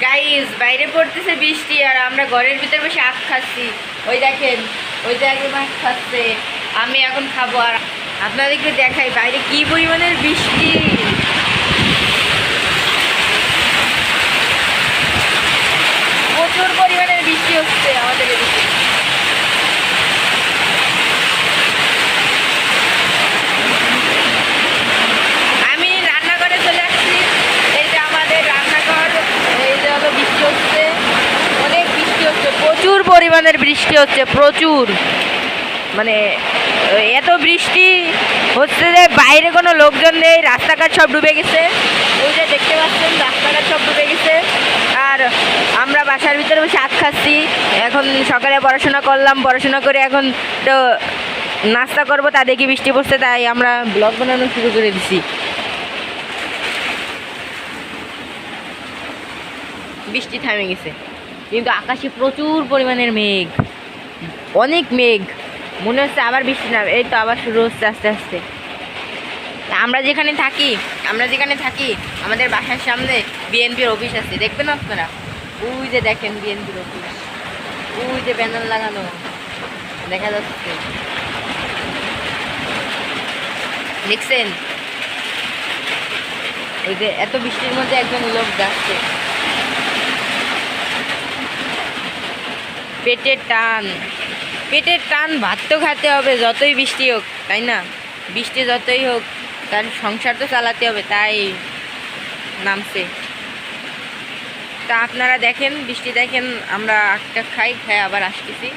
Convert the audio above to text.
Guys বাইরে পড়তেছে বৃষ্টি আর আমরা ঘরের ভিতরে বসে আখ খাচ্ছি। ওই দেখেন, ওই জায়গায় মাছ খাচ্ছে, আমি এখন খাবো। আর আপনাদেরকে দেখাই বাইরে কি পরিমাণের বৃষ্টি। প্রচুর পরিমাণের বৃষ্টি হচ্ছে আমাদের এদিকে। আমি রান্নাঘরে চলে আসছি। এই যে আমাদের রান্নাঘর, এই যে হলো বৃষ্টি হচ্ছে, অনেক বৃষ্টি হচ্ছে, প্রচুর পরিমাণের বৃষ্টি হচ্ছে, প্রচুর। মানে এত বৃষ্টি হচ্ছে যে বাইরে কোনো লোকজন নেই, রাস্তাঘাট সব ডুবে গেছে। ওই যে দেখতে পাচ্ছেন রাস্তাঘাট সব ডুবে গেছে। আর আমরা বাসার ভিতরে বসে আখ খাচ্ছি। এখন সকালে পড়াশোনা করলাম, পড়াশোনা করে এখন তো নাস্তা করবো, তা দেখি বৃষ্টি পড়ছে, তাই আমরা ব্লগ বানানো শুরু করে দিছি। বৃষ্টি থামে গেছে কিন্তু আকাশে প্রচুর পরিমাণের মেঘ, অনেক মেঘ। মনে হচ্ছে আবার বৃষ্টি নামে। এই তো আবার শুরু হচ্ছে আস্তে আস্তে। আমরা যেখানে থাকি আমাদের বাসার সামনে বিএনপির অফিস আছে, দেখবেন আপনারা। ওই যে দেখেন বিএনপির অফিস, ওই যে ব্যানার লাগানো দেখা যাচ্ছে, দেখছেন? ওই যে এত বৃষ্টির মধ্যে একজন লোক যাচ্ছে। পেটের টান, ভাত তো খেতে হবে যতই বৃষ্টি হোক, তাই না? বৃষ্টি যতই হোক তার সংসার তো চালাতে হবে, তাই নামছে। তা আপনারা দেখেন বৃষ্টি, দেখেন আমরা আটটা খাই, খাই আবার আসতেছি।